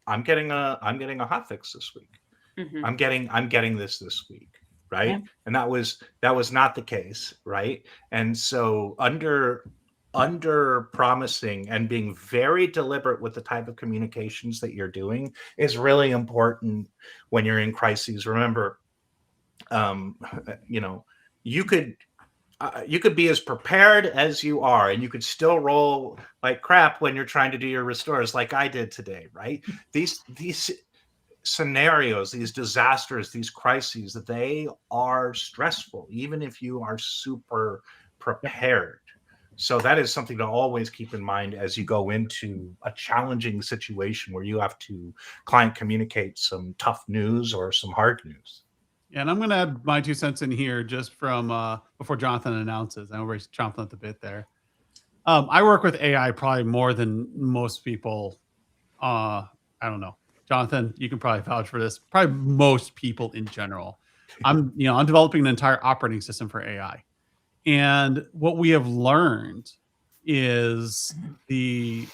I'm getting a hotfix this week. Mm-hmm. I'm getting this week. Right. Yeah. And that was not the case. Right. And so under under promising and being very deliberate with the type of communications that you're doing is really important when you're in crises. Remember, you could be as prepared as you are, and you could still roll like crap when you're trying to do your restores, like I did today, right? These scenarios, these disasters, these crises, they are stressful, even if you are super prepared. So that is something to always keep in mind as you go into a challenging situation where you have to client communicate some tough news or some hard news. Yeah, and I'm going to add my 2 cents in here just from before Jonathan announces. I know we're chomping at the bit there. I work with AI probably more than most people. I don't know. Jonathan, you can probably vouch for this. Probably most people in general. I'm developing an entire operating system for AI. And what we have learned is the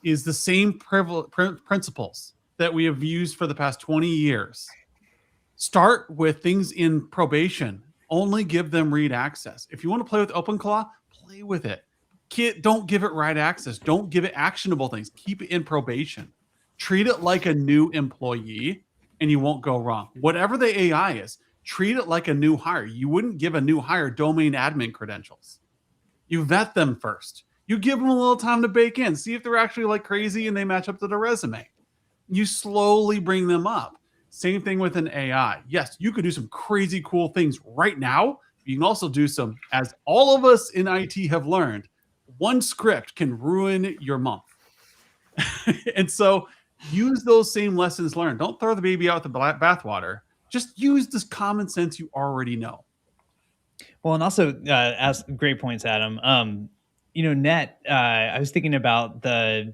same principles that we have used for the past 20 years. Start with things in probation. Only give them read access. If you want to play with OpenClaw, play with it. Don't give it write access. Don't give it actionable things. Keep it in probation. Treat it like a new employee, and you won't go wrong. Whatever the AI is, treat it like a new hire. You wouldn't give a new hire domain admin credentials. You vet them first. You give them a little time to bake in, see if they're actually like crazy and they match up to the resume. You slowly bring them up. Same thing with an AI. Yes, you could do some crazy cool things right now. You can also do some, as all of us in IT have learned, one script can ruin your month. And so use those same lessons learned. Don't throw the baby out with the bathwater. Just use this common sense you already know. Well, and also ask great points, Adam. Net, I was thinking about the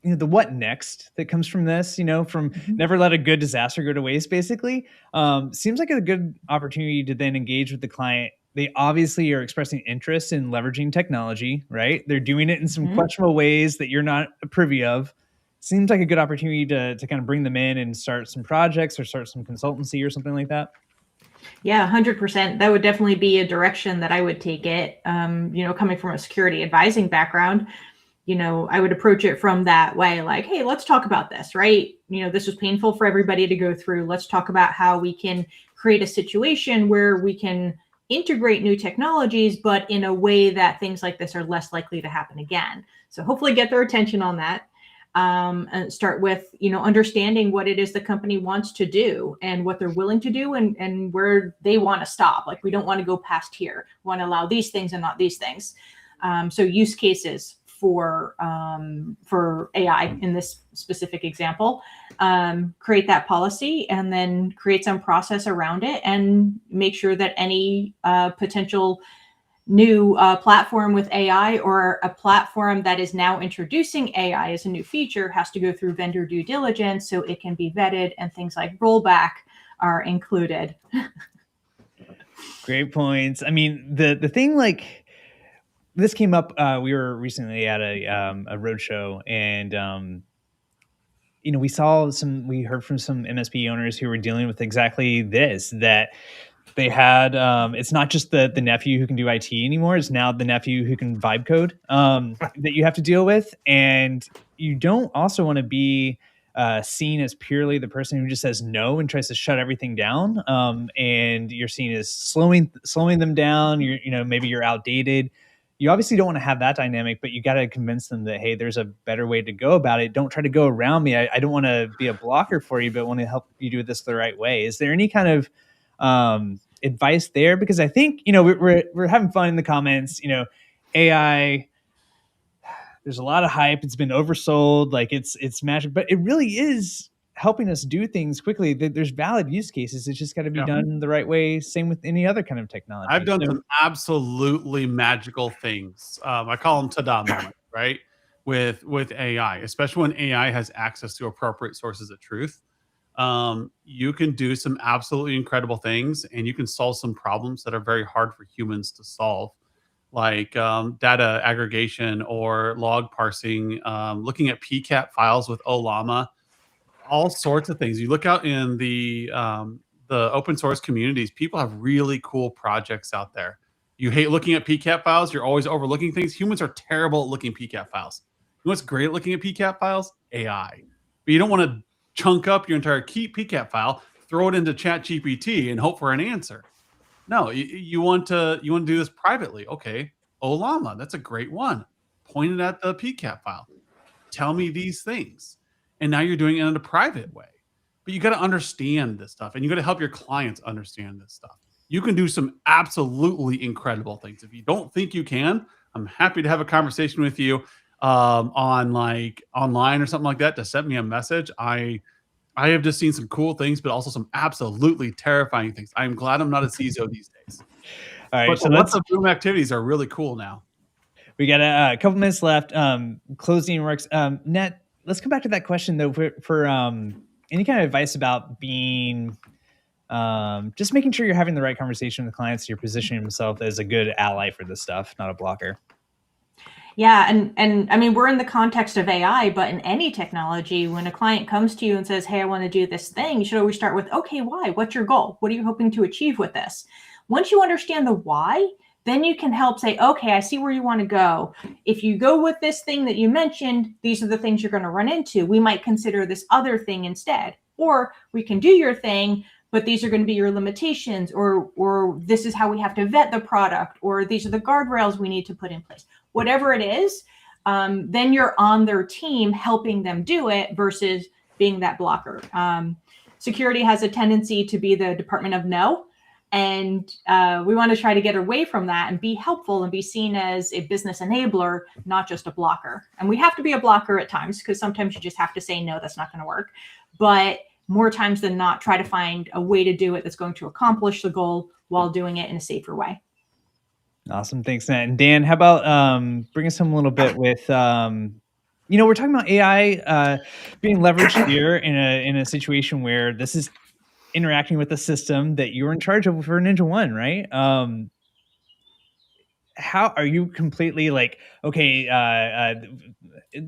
what next that comes from this, from never let a good disaster go to waste, basically. Seems like a good opportunity to then engage with the client. They obviously are expressing interest in leveraging technology, right? They're doing it in some questionable ways that you're not privy of. Seems like a good opportunity to kind of bring them in and start some projects or start some consultancy or something like that. Yeah, 100%. That would definitely be a direction that I would take it. Coming from a security advising background, I would approach it from that way, like, hey, let's talk about this, right? This was painful for everybody to go through. Let's talk about how we can create a situation where we can integrate new technologies, but in a way that things like this are less likely to happen again. So hopefully get their attention on that. And start with, understanding what it is the company wants to do and what they're willing to do and where they want to stop. Like, we don't want to go past here. We want to allow these things and not these things. So use cases for AI in this specific example, create that policy and then create some process around it and make sure that any potential new platform with AI or a platform that is now introducing AI as a new feature has to go through vendor due diligence so it can be vetted and things like rollback are included. Great points. I mean, the thing, like, this came up, we were recently at a roadshow and, we heard from some MSP owners who were dealing with exactly this, that they had, it's not just the nephew who can do IT anymore. It's now the nephew who can vibe code that you have to deal with. And you don't also want to be seen as purely the person who just says no and tries to shut everything down. And you're seen as slowing them down. Maybe you're outdated. You obviously don't want to have that dynamic, but you got to convince them that, hey, there's a better way to go about it. Don't try to go around me. I don't want to be a blocker for you, but want to help you do this the right way. Is there any kind of advice there? Because I think, we're having fun in the comments, AI, there's a lot of hype. It's been oversold. Like it's magic, but it really is helping us do things quickly. There's valid use cases. It's just got to be done the right way. Same with any other kind of technology. I've done some absolutely magical things. I call them ta-da moments, right? With AI, especially when AI has access to appropriate sources of truth. You can do some absolutely incredible things and you can solve some problems that are very hard for humans to solve, like data aggregation or log parsing, looking at PCAP files with OLAMA, all sorts of things. You look out in the open source communities, people have really cool projects out there. You hate looking at PCAP files. You're always overlooking things. Humans are terrible at looking PCAP files. You know what's great at looking at PCAP files? AI. But you don't want to chunk up your entire PCAP file, throw it into ChatGPT, and hope for an answer. No, you want to do this privately. Okay, Olama, that's a great one. Point it at the PCAP file. Tell me these things. And now you're doing it in a private way. But you got to understand this stuff, and you got to help your clients understand this stuff. You can do some absolutely incredible things. If you don't think you can, I'm happy to have a conversation with you on like online or something like that to send me a message. I have just seen some cool things, but also some absolutely terrifying things. I'm glad I'm not a CISO these days. All right, but so lots of boom activities are really cool now. We got a couple minutes left. Closing remarks. Net, let's come back to that question though for any kind of advice about being just making sure you're having the right conversation with clients. You're positioning yourself as a good ally for this stuff, not a blocker. Yeah, and I mean, we're in the context of AI, but in any technology, when a client comes to you and says, hey, I want to do this thing, you should always start with, okay, why? What's your goal? What are you hoping to achieve with this? Once you understand the why, then you can help say, okay, I see where you want to go. If you go with this thing that you mentioned, these are the things you're going to run into. We might consider this other thing instead. Or we can do your thing, but these are going to be your limitations, or this is how we have to vet the product, or these are the guardrails we need to put in place. Whatever it is, then you're on their team helping them do it versus being that blocker. Security has a tendency to be the department of no, and we want to try to get away from that and be helpful and be seen as a business enabler, not just a blocker. And we have to be a blocker at times, because sometimes you just have to say, no, that's not going to work. But more times than not, try to find a way to do it that's going to accomplish the goal while doing it in a safer way. Awesome. Thanks, Nat. And Dan, how about bring us home a little bit with, we're talking about AI being leveraged here in a situation where this is interacting with the system that you're in charge of for Ninja One, right? How are you completely like, okay,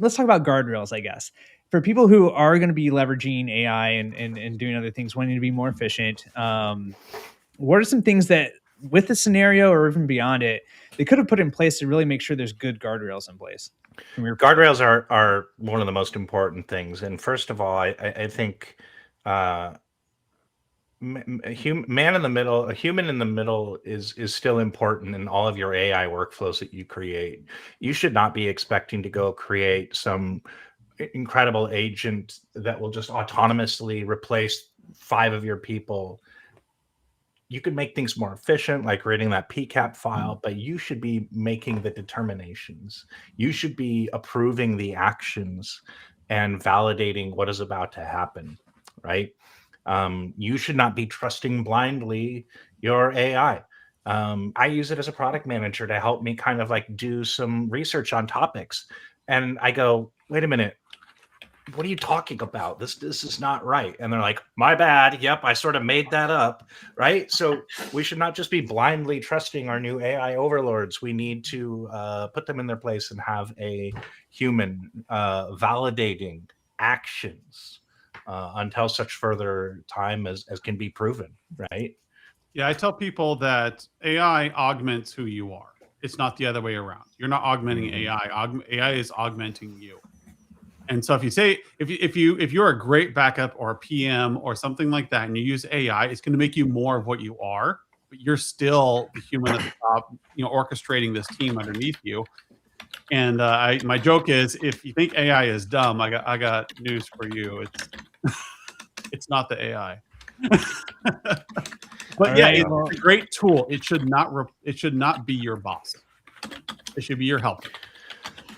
let's talk about guardrails, I guess. For people who are going to be leveraging AI and doing other things, wanting to be more efficient, what are some things that, with the scenario or even beyond it, they could have put in place to really make sure there's good guardrails in place? Guardrails are one of the most important things. And first of all, I think a human in the middle is still important in all of your AI workflows that you create. You should not be expecting to go create some incredible agent that will just autonomously replace 5 of your people. You could make things more efficient, like reading that PCAP file, but you should be making the determinations. You should be approving the actions and validating what is about to happen, right? You should not be trusting blindly your AI. I use it as a product manager to help me kind of like do some research on topics. And I go, wait a minute, what are you talking about? This is not right. And they're like, my bad. Yep, I sort of made that up, right? So we should not just be blindly trusting our new AI overlords. We need to put them in their place and have a human validating actions until such further time as can be proven, right? Yeah, I tell people that AI augments who you are. It's not the other way around. You're not augmenting AI. AI is augmenting you. And so if you say, if you're a great backup or a PM or something like that, and you use AI, it's going to make you more of what you are, but you're still the human at the top, orchestrating this team underneath you. And my joke is, if you think AI is dumb, I got news for you. It's not the AI. But yeah, it's a great tool. It should not be your boss. It should be your helper.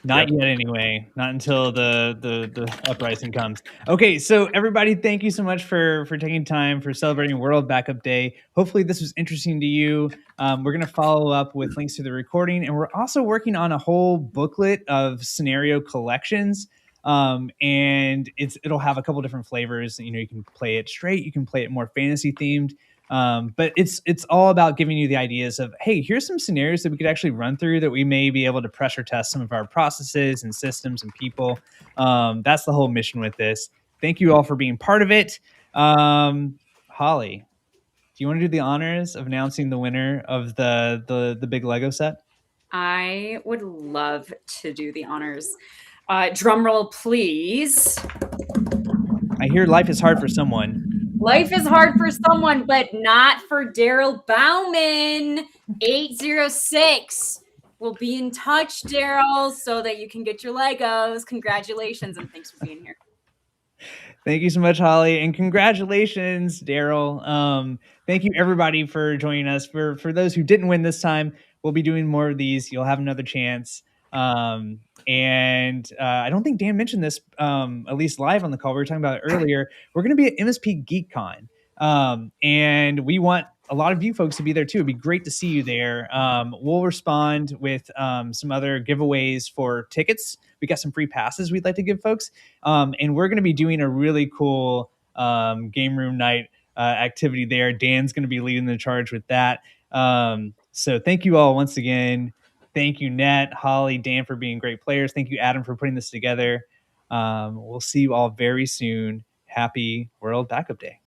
Not yet, anyway. Not until the uprising comes. Okay, so everybody, thank you so much for taking time for celebrating World Backup Day. Hopefully, this was interesting to you. We're going to follow up with links to the recording, and we're also working on a whole booklet of scenario collections. And it'll have a couple different flavors. You can play it straight, you can play it more fantasy themed. But it's all about giving you the ideas of, hey, here's some scenarios that we could actually run through that we may be able to pressure test some of our processes and systems and people. That's the whole mission with this. Thank you all for being part of it. Holly, you want to do the honors of announcing the winner of the big Lego set? I would love to do the honors. Drum roll, please. I hear life is hard for someone. Life is hard for someone, but not for Daryl Bauman. 806. We'll be in touch, Daryl, so that you can get your Legos. Congratulations, and thanks for being here. Thank you so much, Holly, and congratulations, Daryl. Thank you, everybody, for joining us. For those who didn't win this time, we'll be doing more of these. You'll have another chance. And I don't think Dan mentioned this, at least live on the call. We were talking about it earlier. We're going to be at MSP GeekCon, and we want a lot of you folks to be there too. It'd be great to see you there. We'll respond with some other giveaways for tickets. We got some free passes we'd like to give folks. And we're going to be doing a really cool game room night activity there. Dan's going to be leading the charge with that. So thank you all once again. Thank you, Nat, Holly, Dan, for being great players. Thank you, Adam, for putting this together. We'll see you all very soon. Happy World Backup Day.